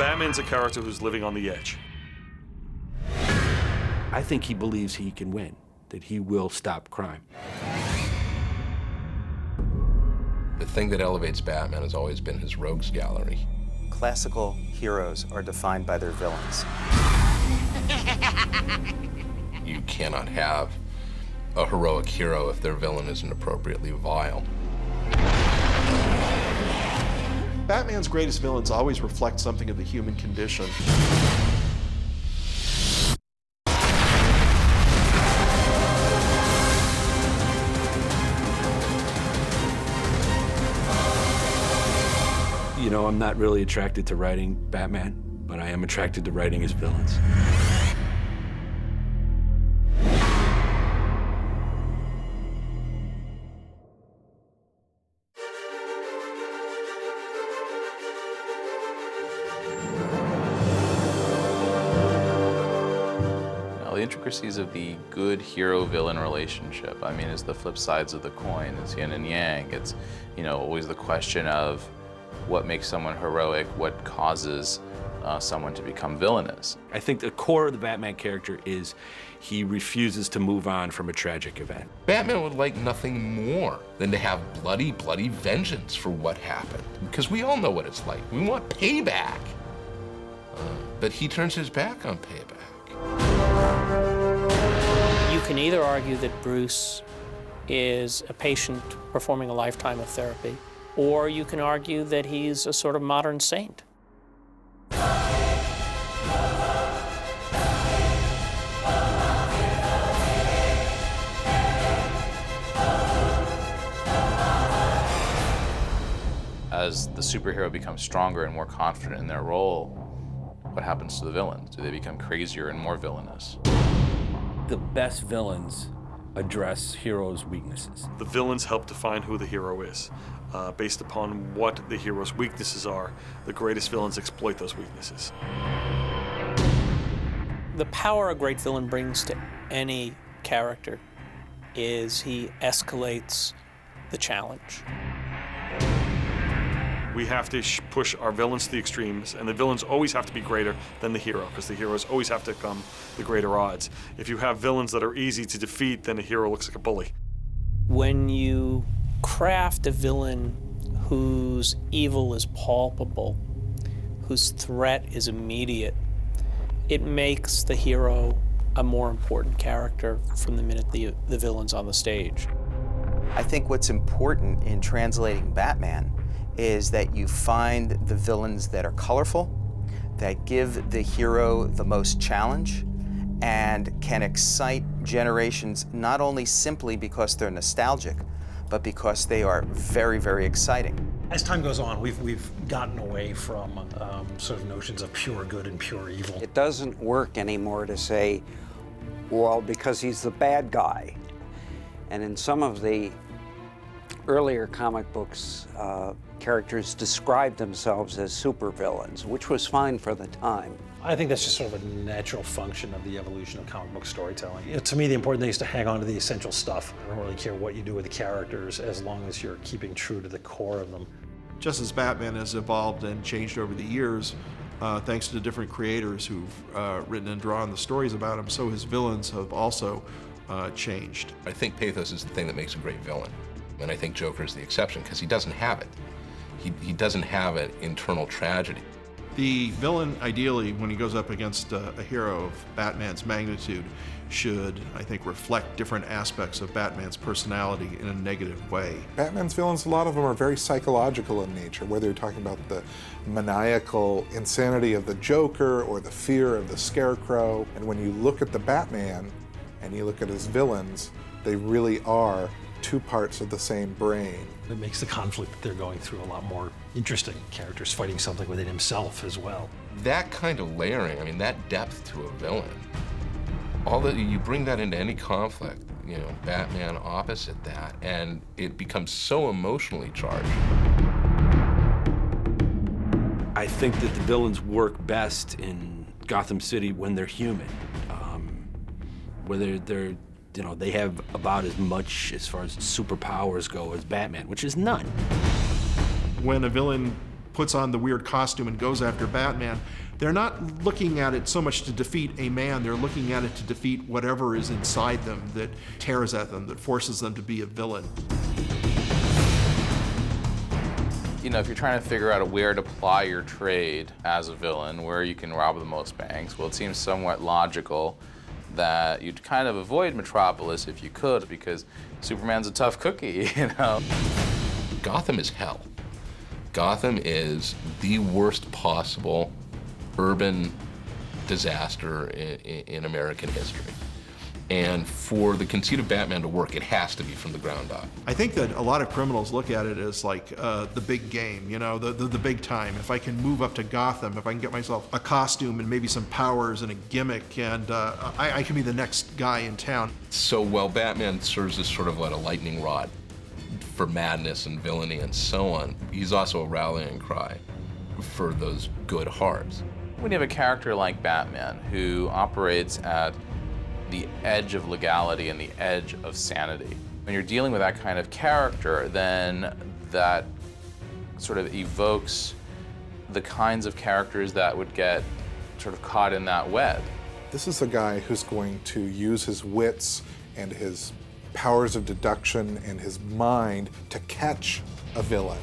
Batman's a character who's living on the edge. I think he believes he can win, that he will stop crime. The thing that elevates Batman has always been his rogues gallery. Classical heroes are defined by their villains. You cannot have a heroic hero if their villain isn't appropriately vile. Batman's greatest villains always reflect something of the human condition. You know, I'm not really attracted to writing Batman, but I am attracted to writing his villains. The intricacies of the good hero-villain relationship, I mean, it's the flip sides of the coin. It's yin and yang. It's, you know, always the question of what makes someone heroic, what causes someone to become villainous. I think the core of the Batman character is he refuses to move on from a tragic event. Batman would like nothing more than to have bloody, bloody vengeance for what happened. Because we all know what it's like. We want payback. But he turns his back on payback. You can either argue that Bruce is a patient performing a lifetime of therapy, or you can argue that he's a sort of modern saint. As the superhero becomes stronger and more confident in their role, what happens to the villains? Do they become crazier and more villainous? The best villains address heroes' weaknesses. The villains help define who the hero is. Based upon what the hero's weaknesses are, the greatest villains exploit those weaknesses. The power a great villain brings to any character is he escalates the challenge. We have to push our villains to the extremes, and the villains always have to be greater than the hero, because the heroes always have to come the greater odds. If you have villains that are easy to defeat, then a hero looks like a bully. When you craft a villain whose evil is palpable, whose threat is immediate, it makes the hero a more important character from the minute the villain's on the stage. I think what's important in translating Batman is that you find the villains that are colorful, that give the hero the most challenge, and can excite generations not only simply because they're nostalgic, but because they are very, very exciting. As time goes on, we've gotten away from sort of notions of pure good and pure evil. It doesn't work anymore to say, well, because he's the bad guy. And in some of the earlier comic books, characters described themselves as supervillains, which was fine for the time. I think that's just sort of a natural function of the evolution of comic book storytelling. To me, the important thing is to hang on to the essential stuff. I don't really care what you do with the characters as long as you're keeping true to the core of them. Just as Batman has evolved and changed over the years, thanks to the different creators who've written and drawn the stories about him, so his villains have also changed. I think pathos is the thing that makes a great villain. And I think Joker is the exception because he doesn't have it. He doesn't have an internal tragedy. The villain, ideally, when he goes up against a hero of Batman's magnitude, should, I think, reflect different aspects of Batman's personality in a negative way. Batman's villains, a lot of them are very psychological in nature, whether you're talking about the maniacal insanity of the Joker or the fear of the Scarecrow. And when you look at the Batman and you look at his villains, they really are two parts of the same brain. It makes the conflict that they're going through a lot more interesting. Characters fighting something within himself as well. That kind of layering, I mean, that depth to a villain, all that you bring that into any conflict, you know, Batman opposite that, and it becomes so emotionally charged. I think that the villains work best in Gotham City when they're human, whether they're, you know, they have about as much as far as superpowers go as Batman, which is none. When a villain puts on the weird costume and goes after Batman, they're not looking at it so much to defeat a man, they're looking at it to defeat whatever is inside them that tears at them, that forces them to be a villain. You know, if you're trying to figure out where to ply your trade as a villain, where you can rob the most banks, well, it seems somewhat logical that you'd kind of avoid Metropolis if you could, because Superman's a tough cookie, you know? Gotham is hell. Gotham is the worst possible urban disaster in American history. And for the conceit of Batman to work, it has to be from the ground up. I think that a lot of criminals look at it as like the big game, you know, the big time. If I can move up to Gotham, if I can get myself a costume and maybe some powers and a gimmick, and I can be the next guy in town. So while Batman serves as sort of like a lightning rod for madness and villainy and so on, he's also a rallying cry for those good hearts. When you have a character like Batman who operates at the edge of legality and the edge of sanity, when you're dealing with that kind of character, then that sort of evokes the kinds of characters that would get sort of caught in that web. This is a guy who's going to use his wits and his powers of deduction and his mind to catch a villain.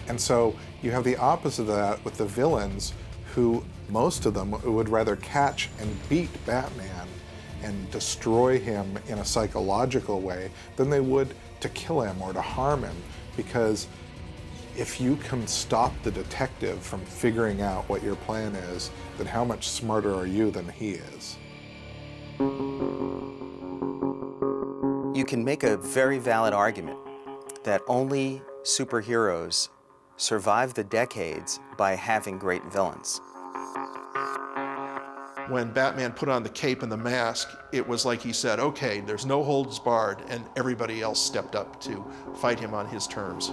And so you have the opposite of that with the villains, who most of them would rather catch and beat Batman and destroy him in a psychological way than they would to kill him or to harm him. Because if you can stop the detective from figuring out what your plan is, then how much smarter are you than he is? You can make a very valid argument that only superheroes survive the decades by having great villains. When Batman put on the cape and the mask, it was like he said, okay, there's no holds barred, and everybody else stepped up to fight him on his terms.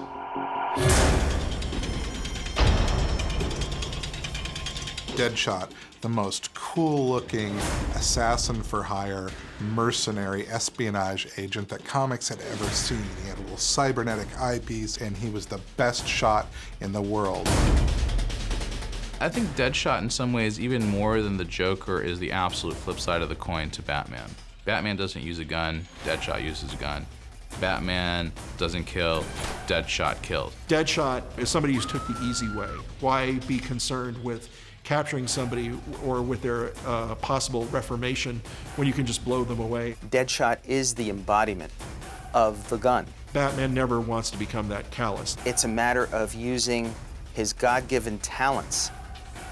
Deadshot, the most cool-looking assassin-for-hire, mercenary espionage agent that comics had ever seen. He had a little cybernetic eyepiece, and he was the best shot in the world. I think Deadshot in some ways, even more than the Joker, is the absolute flip side of the coin to Batman. Batman doesn't use a gun, Deadshot uses a gun. Batman doesn't kill, Deadshot killed. Deadshot is somebody who took the easy way. Why be concerned with capturing somebody or with their possible reformation when you can just blow them away? Deadshot is the embodiment of the gun. Batman never wants to become that callous. It's a matter of using his God-given talents,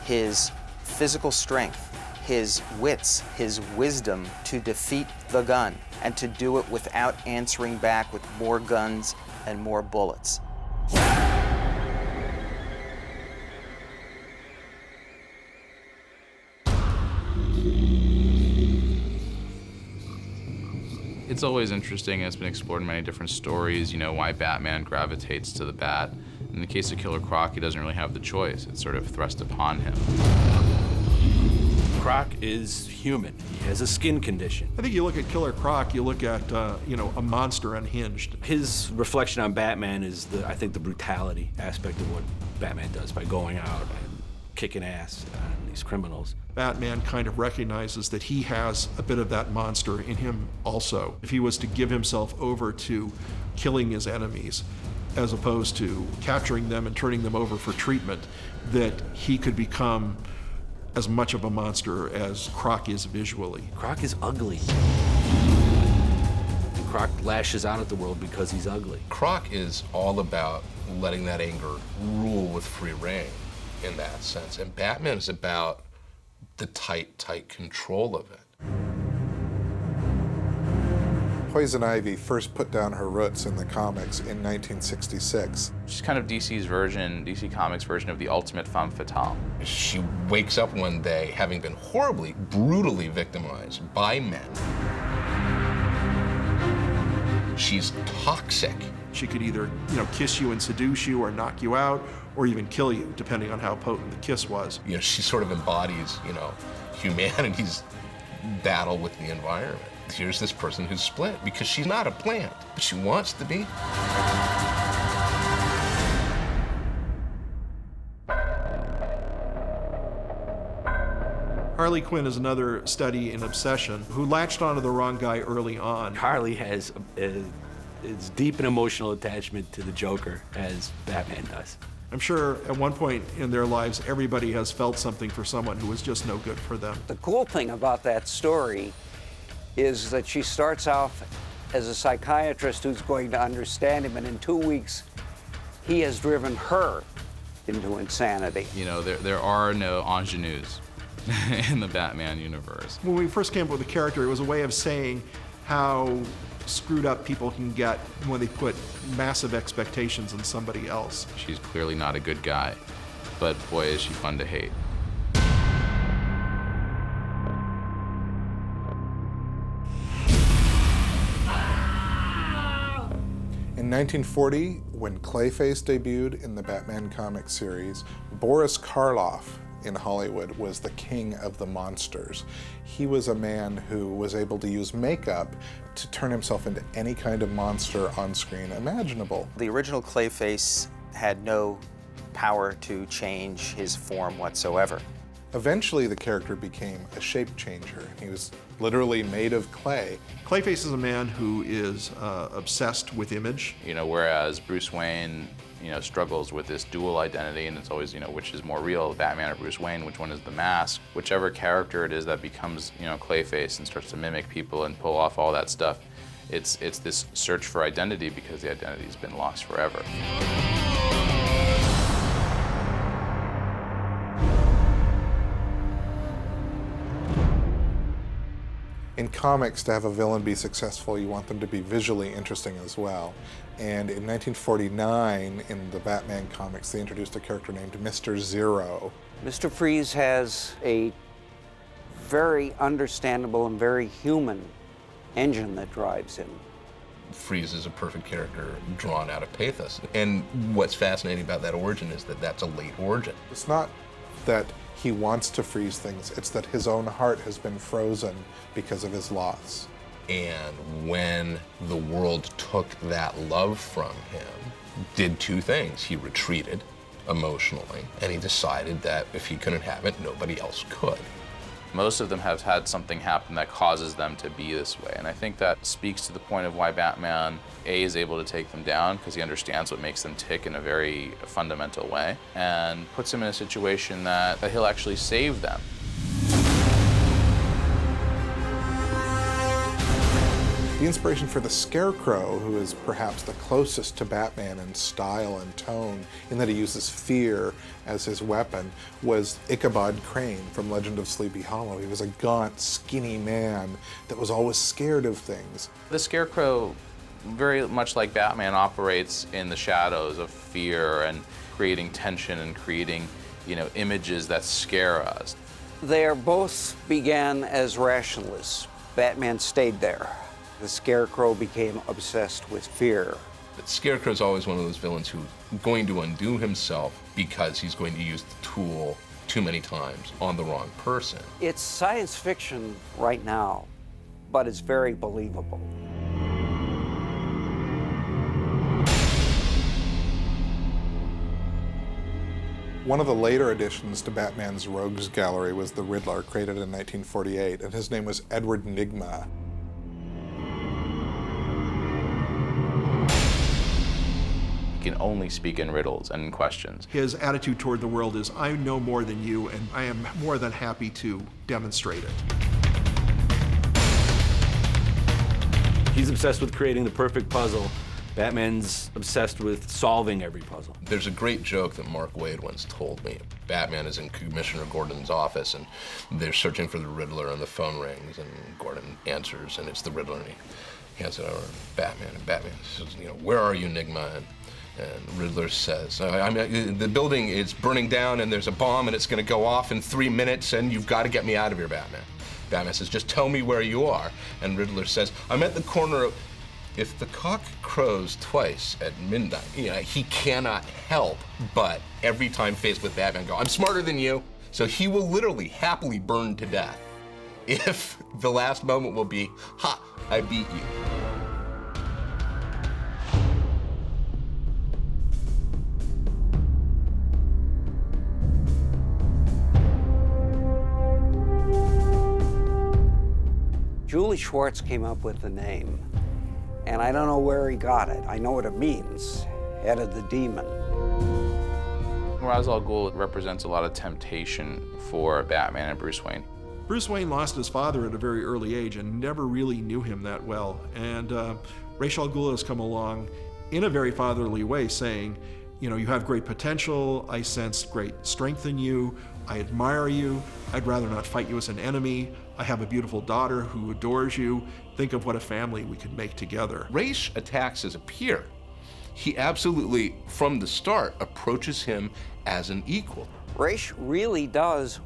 his physical strength, his wits, his wisdom to defeat the gun, and to do it without answering back with more guns and more bullets. It's always interesting, and it's been explored in many different stories, you know, why Batman gravitates to the bat. In the case of Killer Croc, he doesn't really have the choice. It's sort of thrust upon him. Croc is human. He has a skin condition. I think you look at Killer Croc, you look at, you know, a monster unhinged. His reflection on Batman is, I think, the brutality aspect of what Batman does by going out and kicking ass on these criminals. Batman kind of recognizes that he has a bit of that monster in him also. If he was to give himself over to killing his enemies, as opposed to capturing them and turning them over for treatment, that he could become as much of a monster as Croc is visually. Croc is ugly. Croc lashes out at the world because he's ugly. Croc is all about letting that anger rule with free rein in that sense. And Batman is about the tight control of it. Poison Ivy first put down her roots in the comics in 1966. She's kind of DC's version, DC Comics' version of the ultimate femme fatale. She wakes up one day having been horribly, brutally victimized by men. She's toxic. She could either, you know, kiss you and seduce you or knock you out or even kill you, depending on how potent the kiss was. You know, she sort of embodies, you know, humanity's battle with the environment. Here's this person who's split because she's not a plant, but she wants to be. Harley Quinn is another study in obsession who latched onto the wrong guy early on. Harley has as deep an emotional attachment to the Joker as Batman does. I'm sure at one point in their lives, everybody has felt something for someone who was just no good for them. The cool thing about that story is that she starts off as a psychiatrist who's going to understand him, and in 2 weeks, he has driven her into insanity. You know, there are no ingenues in the Batman universe. When we first came up with the character, it was a way of saying how screwed up people can get when they put massive expectations on somebody else. She's clearly not a good guy, but boy, is she fun to hate. In 1940, when Clayface debuted in the Batman comic series, Boris Karloff in Hollywood was the king of the monsters. He was a man who was able to use makeup to turn himself into any kind of monster on screen imaginable. The original Clayface had no power to change his form whatsoever. Eventually, the character became a shape changer. He was literally made of clay. Clayface is a man who is obsessed with image. You know, whereas Bruce Wayne, you know, struggles with this dual identity, and it's always, you know, which is more real, Batman or Bruce Wayne, which one is the mask? Whichever character it is that becomes, you know, Clayface and starts to mimic people and pull off all that stuff, it's this search for identity because the identity's been lost forever. In comics, to have a villain be successful, you want them to be visually interesting as well. And in 1949, in the Batman comics, they introduced a character named Mr. Zero. Mr. Freeze has a very understandable and very human engine that drives him. Freeze is a perfect character drawn out of pathos. And what's fascinating about that origin is that that's a late origin. It's not that he wants to freeze things, it's that his own heart has been frozen because of his loss. And when the world took that love from him, did two things. He retreated emotionally, and he decided that if he couldn't have it, nobody else could. Most of them have had something happen that causes them to be this way. And I think that speaks to the point of why Batman, A, is able to take them down, because he understands what makes them tick in a very fundamental way, and puts him in a situation that he'll actually save them. The inspiration for the Scarecrow, who is perhaps the closest to Batman in style and tone, in that he uses fear as his weapon, was Ichabod Crane from Legend of Sleepy Hollow. He was a gaunt, skinny man that was always scared of things. The Scarecrow, very much like Batman, operates in the shadows of fear and creating tension and creating, you know, images that scare us. They both began as rationalists. Batman stayed there. The Scarecrow became obsessed with fear. But Scarecrow's always one of those villains who's going to undo himself because he's going to use the tool too many times on the wrong person. It's science fiction right now, but it's very believable. One of the later additions to Batman's Rogues Gallery was the Riddler, created in 1948, and his name was Edward Nygma. He can only speak in riddles and in questions. His attitude toward the world is, I know more than you, and I am more than happy to demonstrate it. He's obsessed with creating the perfect puzzle. Batman's obsessed with solving every puzzle. There's a great joke that Mark Waid once told me. Batman is in Commissioner Gordon's office, and they're searching for the Riddler, and the phone rings, and Gordon answers, and it's the Riddler, and he hands it over to Batman, and Batman says, you know, where are you, Nygma? And Riddler says, the building is burning down, and there's a bomb, and it's going to go off in 3 minutes, and you've got to get me out of here, Batman. Batman says, just tell me where you are. And Riddler says, I'm at the corner of... If the cock crows twice at midnight, you know, he cannot help but every time faced with Batman go, I'm smarter than you. So he will literally happily burn to death if the last moment will be, ha, I beat you. Julie Schwartz came up with the name, and I don't know where he got it. I know what it means, head of the demon. Ra's al Ghul represents a lot of temptation for Batman and Bruce Wayne. Bruce Wayne lost his father at a very early age and never really knew him that well. And Ra's al Ghul has come along in a very fatherly way saying, you know, you have great potential, I sense great strength in you, I admire you, I'd rather not fight you as an enemy, I have a beautiful daughter who adores you, think of what a family we could make together. Ra's attacks as a peer. He absolutely, from the start, approaches him as an equal. Ra's really does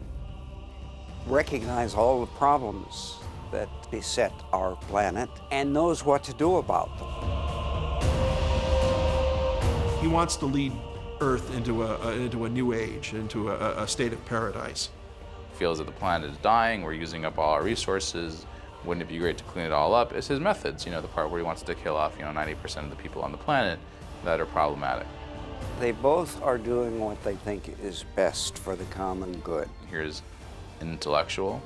recognize all the problems that beset our planet and knows what to do about them. He wants to lead Earth into a new age, into a state of paradise. Feels that the planet is dying, we're using up all our resources, wouldn't it be great to clean it all up? It's his methods, you know, the part where he wants to kill off, 90% of the people on the planet that are problematic. They both are doing what they think is best for the common good. Here's an intellectual,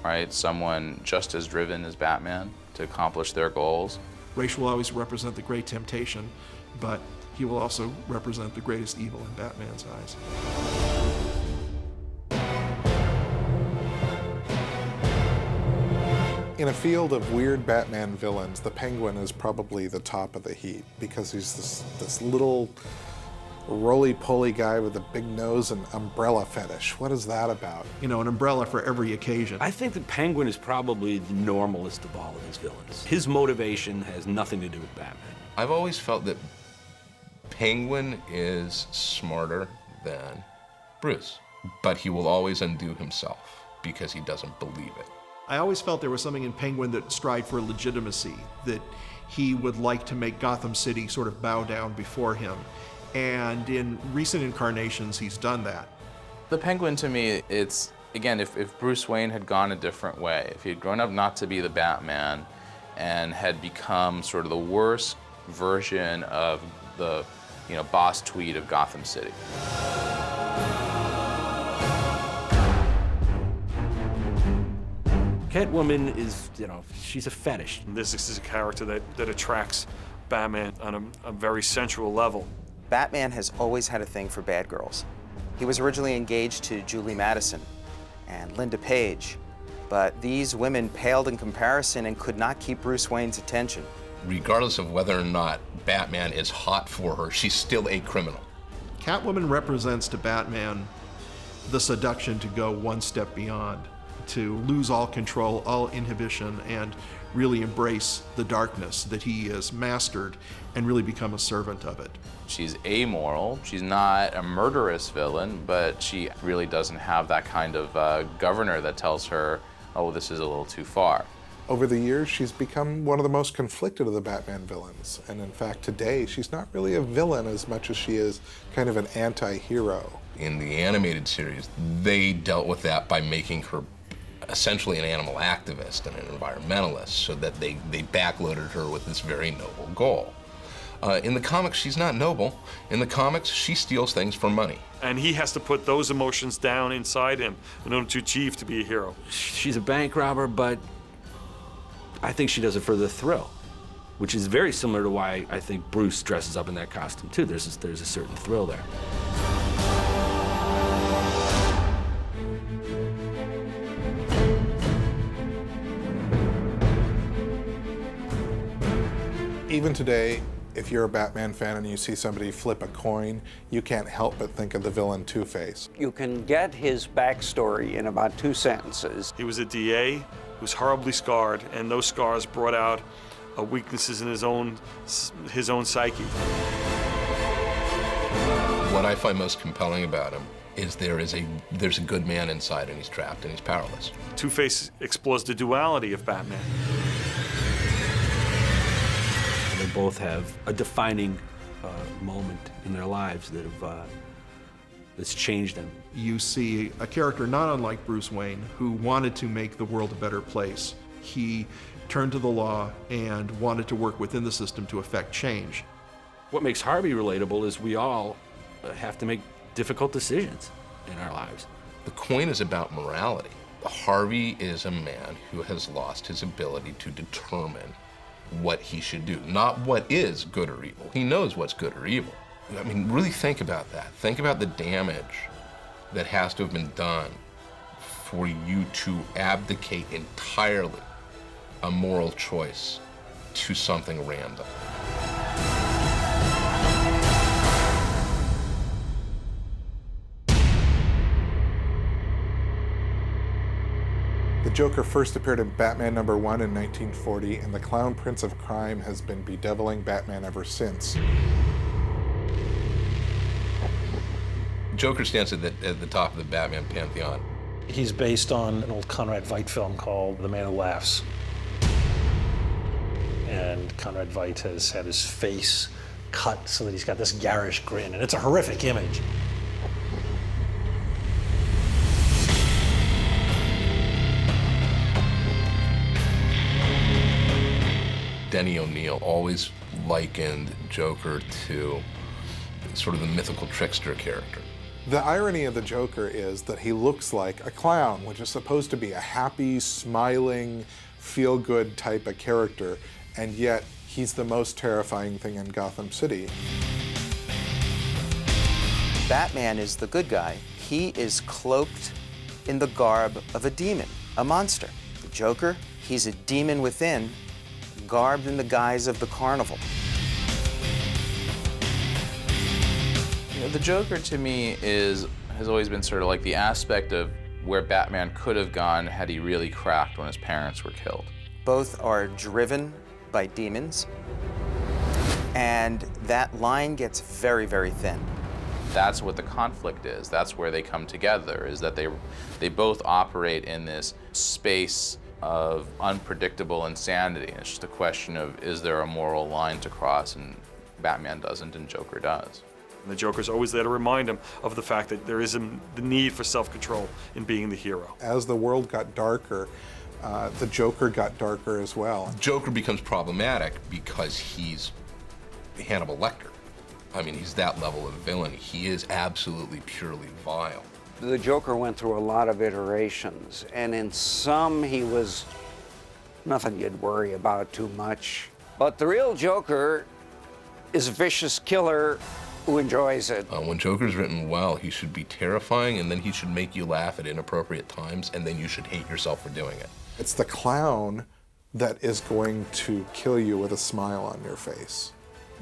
right? Someone just as driven as Batman to accomplish their goals. Ra's will always represent the great temptation, but he will also represent the greatest evil in Batman's eyes. In a field of weird Batman villains, the Penguin is probably the top of the heap because he's this little roly-poly guy with a big nose and umbrella fetish. What is that about? You know, an umbrella for every occasion. I think the Penguin is probably the normalest of all of his villains. His motivation has nothing to do with Batman. I've always felt that Penguin is smarter than Bruce, but he will always undo himself because he doesn't believe it. I always felt there was something in Penguin that strived for legitimacy, that he would like to make Gotham City sort of bow down before him. And in recent incarnations, he's done that. The Penguin, to me, it's, again, if Bruce Wayne had gone a different way, if he had grown up not to be the Batman and had become sort of the worst version of the, boss tweed of Gotham City. Catwoman is, she's a fetish. This is a character that attracts Batman on a very sensual level. Batman has always had a thing for bad girls. He was originally engaged to Julie Madison and Linda Page, but these women paled in comparison and could not keep Bruce Wayne's attention. Regardless of whether or not Batman is hot for her, she's still a criminal. Catwoman represents to Batman the seduction to go one step beyond, to lose all control, all inhibition, and really embrace the darkness that he has mastered and really become a servant of it. She's amoral. She's not a murderous villain, but she really doesn't have that kind of governor that tells her, oh, this is a little too far. Over the years, she's become one of the most conflicted of the Batman villains. And in fact, today, she's not really a villain as much as she is kind of an anti-hero. In the animated series, they dealt with that by making her essentially an animal activist and an environmentalist, so that they backloaded her with this very noble goal. In the comics, she's not noble. In the comics, she steals things for money. And he has to put those emotions down inside him in order to achieve to be a hero. She's a bank robber, but I think she does it for the thrill, which is very similar to why I think Bruce dresses up in that costume too. There's a certain thrill there. Even today, if you're a Batman fan and you see somebody flip a coin, you can't help but think of the villain Two-Face. You can get his backstory in about 2 sentences. He was a DA who was horribly scarred, and those scars brought out weaknesses in his own psyche. What I find most compelling about him is there's a good man inside, and he's trapped and he's powerless. Two-Face explores the duality of Batman. They both have a defining moment in their lives that's changed them. You see a character not unlike Bruce Wayne who wanted to make the world a better place. He turned to the law and wanted to work within the system to effect change. What makes Harvey relatable is we all have to make difficult decisions in our lives. The coin is about morality. Harvey is a man who has lost his ability to determine what he should do, not what is good or evil. He knows what's good or evil. I mean, really think about that. Think about the damage that has to have been done for you to abdicate entirely a moral choice to something random. The Joker first appeared in Batman #1 in 1940, and the Clown Prince of Crime has been bedeviling Batman ever since. Joker stands at the top of the Batman pantheon. He's based on an old Conrad Veidt film called The Man Who Laughs. And Conrad Veidt has had his face cut so that he's got this garish grin, and it's a horrific image. Denny O'Neil always likened Joker to sort of the mythical trickster character. The irony of the Joker is that he looks like a clown, which is supposed to be a happy, smiling, feel-good type of character, and yet he's the most terrifying thing in Gotham City. Batman is the good guy. He is cloaked in the garb of a demon, a monster. The Joker, he's a demon within, garbed in the guise of the carnival. You know, the Joker to me has always been sort of like the aspect of where Batman could have gone had he really cracked when his parents were killed. Both are driven by demons, and that line gets very, very thin. That's what the conflict is. That's where they come together, is that they both operate in this space of unpredictable insanity. And it's just a question of, is there a moral line to cross? And Batman doesn't, and Joker does. And the Joker's always there to remind him of the fact that there is the need for self-control in being the hero. As the world got darker, the Joker got darker as well. Joker becomes problematic because he's Hannibal Lecter. I mean, he's that level of villain. He is absolutely purely vile. The Joker went through a lot of iterations, and in some he was nothing you'd worry about too much. But the real Joker is a vicious killer who enjoys it. When Joker's written well, he should be terrifying, and then he should make you laugh at inappropriate times, and then you should hate yourself for doing it. It's the clown that is going to kill you with a smile on your face.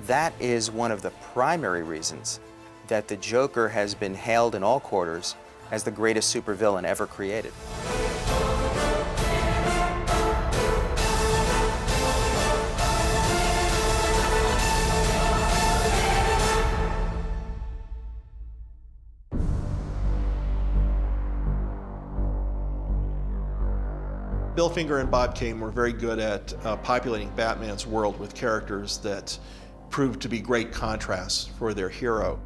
That is one of the primary reasons that the Joker has been hailed in all quarters as the greatest supervillain ever created. Bill Finger and Bob Kane were very good at populating Batman's world with characters that proved to be great contrasts for their hero.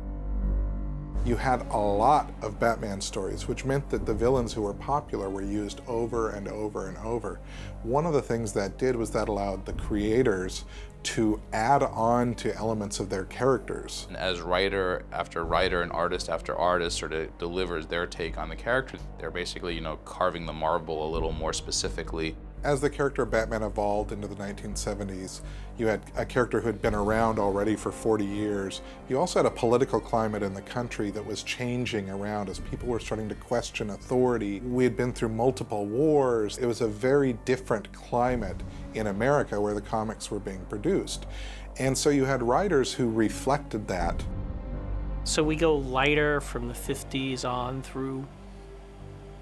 You had a lot of Batman stories, which meant that the villains who were popular were used over and over and over. One of the things that did was that allowed the creators to add on to elements of their characters. And as writer after writer and artist after artist sort of delivers their take on the character, they're basically, you know, carving the marble a little more specifically. As the character of Batman evolved into the 1970s, you had a character who had been around already for 40 years. You also had a political climate in the country that was changing around as people were starting to question authority. We had been through multiple wars. It was a very different climate in America where the comics were being produced. And so you had writers who reflected that. So we go lighter from the 50s on through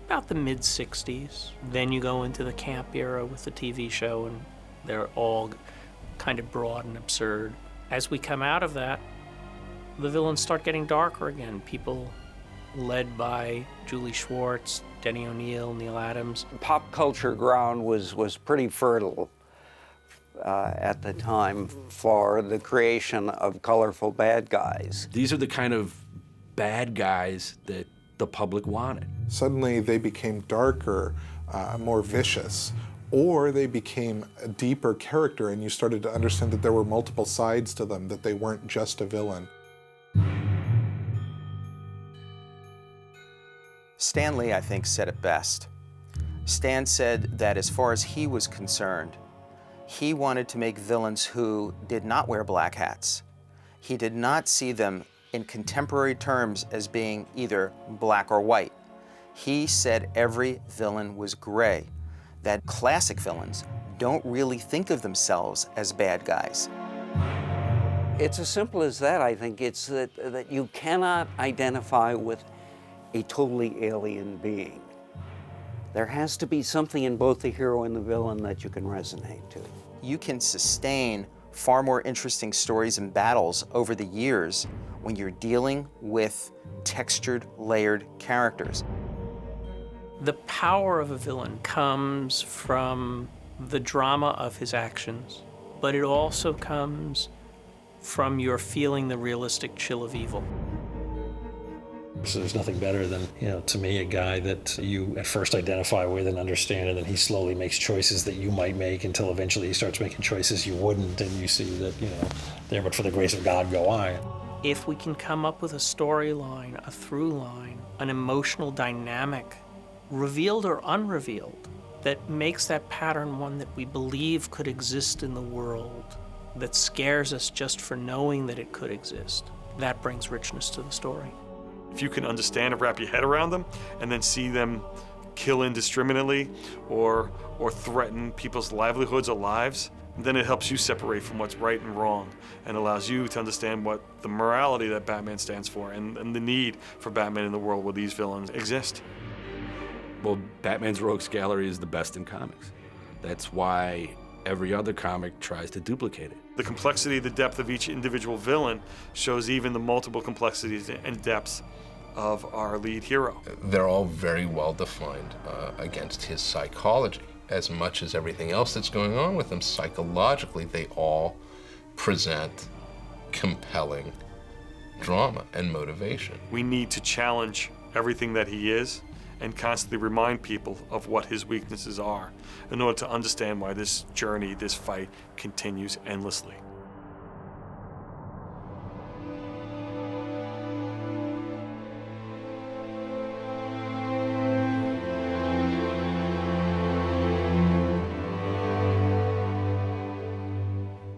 about the mid-60s. Then you go into the camp era with the TV show, and they're all kind of broad and absurd. As we come out of that, the villains start getting darker again. People led by Julie Schwartz, Denny O'Neil, Neil Adams. Pop culture ground was pretty fertile at the time for the creation of colorful bad guys. These are the kind of bad guys that the public wanted. Suddenly they became darker, more vicious, or they became a deeper character and you started to understand that there were multiple sides to them, that they weren't just a villain. Stan Lee, I think, said it best. Stan said that as far as he was concerned, he wanted to make villains who did not wear black hats. He did not see them in contemporary terms as being either black or white. He said every villain was gray, that classic villains don't really think of themselves as bad guys. It's as simple as that, I think. It's that you cannot identify with a totally alien being. There has to be something in both the hero and the villain that you can resonate to. You can sustain far more interesting stories and battles over the years when you're dealing with textured, layered characters. The power of a villain comes from the drama of his actions, but it also comes from your feeling the realistic chill of evil. So there's nothing better than, to me, a guy that you at first identify with and understand, and then he slowly makes choices that you might make until eventually he starts making choices you wouldn't, and you see that, there but for the grace of God go I. If we can come up with a storyline, a through line, an emotional dynamic, revealed or unrevealed, that makes that pattern one that we believe could exist in the world, that scares us just for knowing that it could exist, that brings richness to the story. If you can understand and wrap your head around them and then see them kill indiscriminately or threaten people's livelihoods or lives, then it helps you separate from what's right and wrong and allows you to understand what the morality that Batman stands for and the need for Batman in the world where these villains exist. Well, Batman's Rogues Gallery is the best in comics. That's why every other comic tries to duplicate it. The complexity, the depth of each individual villain shows even the multiple complexities and depths of our lead hero. They're all very well defined against his psychology. As much as everything else that's going on with him, psychologically, they all present compelling drama and motivation. We need to challenge everything that he is and constantly remind people of what his weaknesses are in order to understand why this journey, this fight, continues endlessly.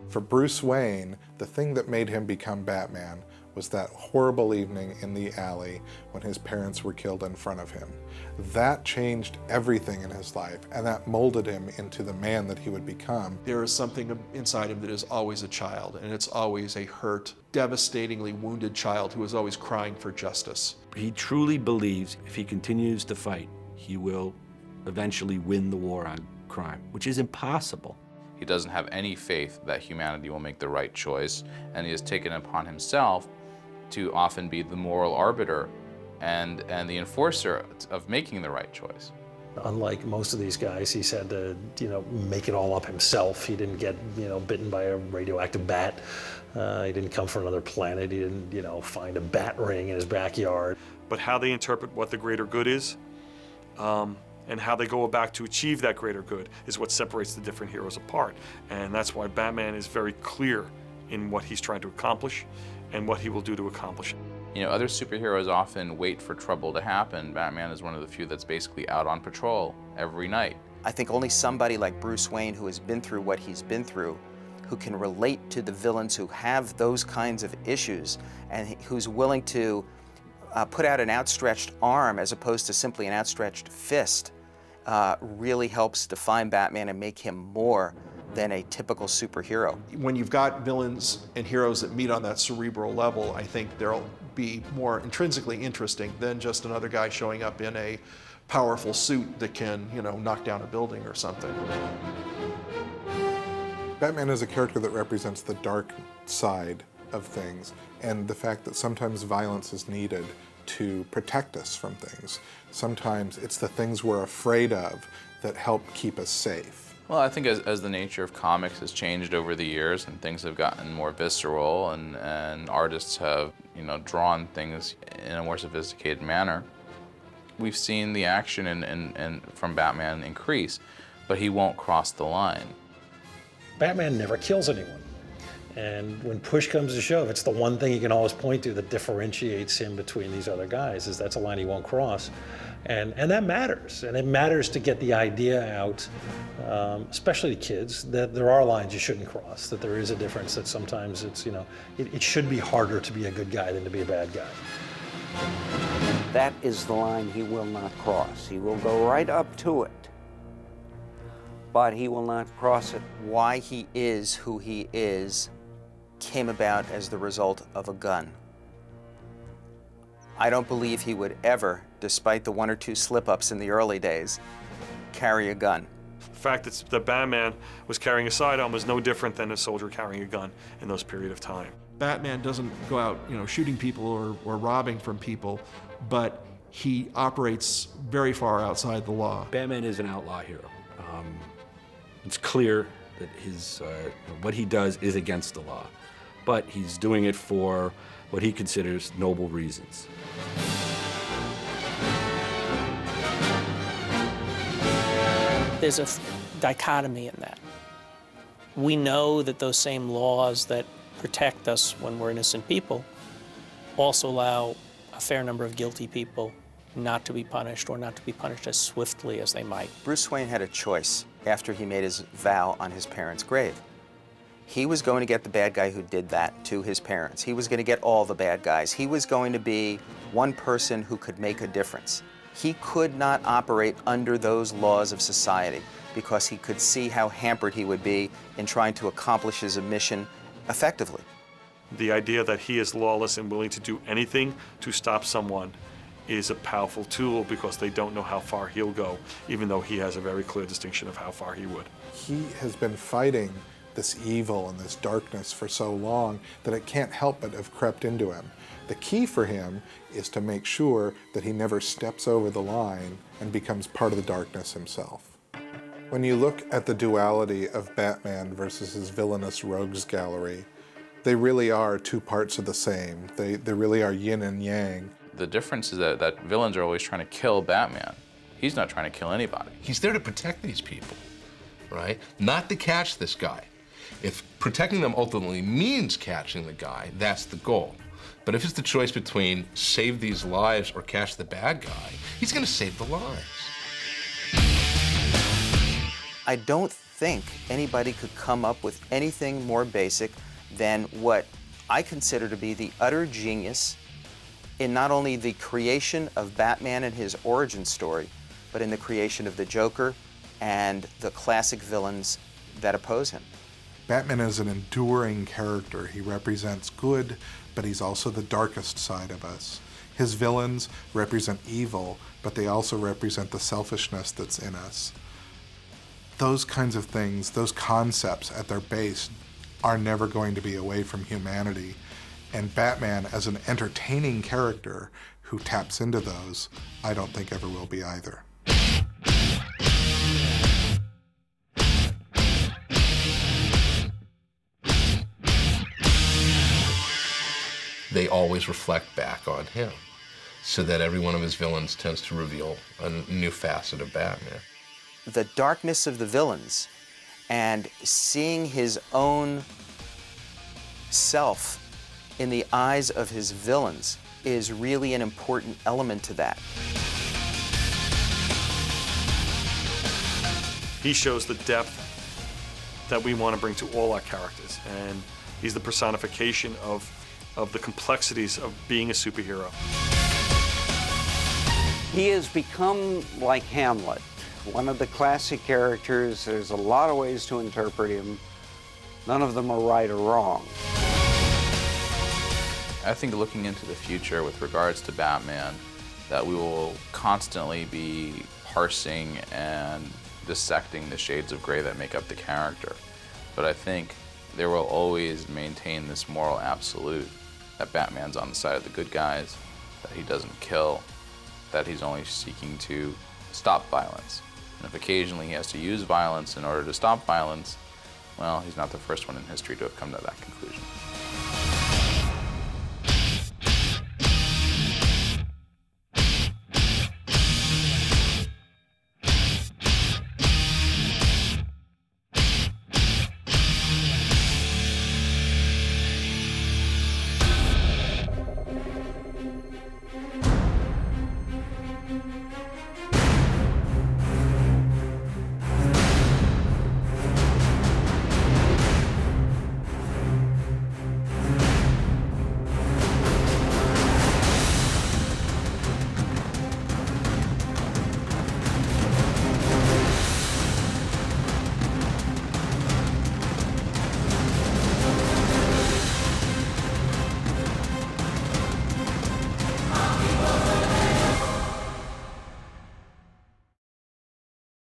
For Bruce Wayne, the thing that made him become Batman was that horrible evening in the alley when his parents were killed in front of him. That changed everything in his life, and that molded him into the man that he would become. There is something inside him that is always a child, and it's always a hurt, devastatingly wounded child who is always crying for justice. He truly believes if he continues to fight, he will eventually win the war on crime, which is impossible. He doesn't have any faith that humanity will make the right choice, and he has taken upon himself to often be the moral arbiter and the enforcer of making the right choice. Unlike most of these guys, he's had to, make it all up himself. He didn't get, bitten by a radioactive bat. He didn't come from another planet. He didn't, find a bat ring in his backyard. But how they interpret what the greater good is, and how they go about to achieve that greater good is what separates the different heroes apart. And that's why Batman is very clear in what he's trying to accomplish and what he will do to accomplish it. Other superheroes often wait for trouble to happen. Batman is one of the few that's basically out on patrol every night. I think only somebody like Bruce Wayne, who has been through what he's been through, who can relate to the villains who have those kinds of issues and who's willing to put out an outstretched arm as opposed to simply an outstretched fist, really helps define Batman and make him more than a typical superhero. When you've got villains and heroes that meet on that cerebral level, I think they'll be more intrinsically interesting than just another guy showing up in a powerful suit that can, knock down a building or something. Batman is a character that represents the dark side of things and the fact that sometimes violence is needed to protect us from things. Sometimes it's the things we're afraid of that help keep us safe. Well, I think as the nature of comics has changed over the years and things have gotten more visceral and artists have, drawn things in a more sophisticated manner, we've seen the action and from Batman increase, but he won't cross the line. Batman never kills anyone. And when push comes to shove, it's the one thing he can always point to that differentiates him between these other guys, is that's a line he won't cross. And that matters. And it matters to get the idea out, especially to kids, that there are lines you shouldn't cross, that there is a difference, that sometimes it's, it should be harder to be a good guy than to be a bad guy. That is the line he will not cross. He will go right up to it, but he will not cross it. Why he is who he is came about as the result of a gun. I don't believe he would ever, despite the 1 or 2 slip-ups in the early days, carry a gun. The fact that Batman was carrying a sidearm was no different than a soldier carrying a gun in those period of time. Batman doesn't go out, shooting people or robbing from people, but he operates very far outside the law. Batman is an outlaw hero. It's clear that what he does is against the law, but he's doing it for what he considers noble reasons. There's a dichotomy in that. We know that those same laws that protect us when we're innocent people also allow a fair number of guilty people not to be punished, or not to be punished as swiftly as they might. Bruce Wayne had a choice after he made his vow on his parents' grave. He was going to get the bad guy who did that to his parents. He was going to get all the bad guys. He was going to be one person who could make a difference. He could not operate under those laws of society because he could see how hampered he would be in trying to accomplish his mission effectively. The idea that he is lawless and willing to do anything to stop someone is a powerful tool, because they don't know how far he'll go, even though he has a very clear distinction of how far he would. He has been fighting this evil and this darkness for so long that it can't help but have crept into him. The key for him is to make sure that he never steps over the line and becomes part of the darkness himself. When you look at the duality of Batman versus his villainous rogues gallery, they really are two parts of the same. They really are yin and yang. The difference is that villains are always trying to kill Batman. He's not trying to kill anybody. He's there to protect these people, right? Not to catch this guy. If protecting them ultimately means catching the guy, that's the goal. But if it's the choice between save these lives or catch the bad guy, he's gonna save the lives. I don't think anybody could come up with anything more basic than what I consider to be the utter genius in not only the creation of Batman and his origin story, but in the creation of the Joker and the classic villains that oppose him. Batman is an enduring character. He represents good, but he's also the darkest side of us. His villains represent evil, but they also represent the selfishness that's in us. Those kinds of things, those concepts at their base, are never going to be away from humanity. And Batman, as an entertaining character who taps into those, I don't think ever will be either. They always reflect back on him, so that every one of his villains tends to reveal a new facet of Batman. The darkness of the villains and seeing his own self in the eyes of his villains is really an important element to that. He shows the depth that we want to bring to all our characters, and he's the personification of the complexities of being a superhero. He has become like Hamlet, one of the classic characters. There's a lot of ways to interpret him. None of them are right or wrong. I think looking into the future with regards to Batman, that we will constantly be parsing and dissecting the shades of gray that make up the character. But I think there will always maintain this moral absolute that Batman's on the side of the good guys, that he doesn't kill, that he's only seeking to stop violence. And if occasionally he has to use violence in order to stop violence, well, he's not the first one in history to have come to that conclusion.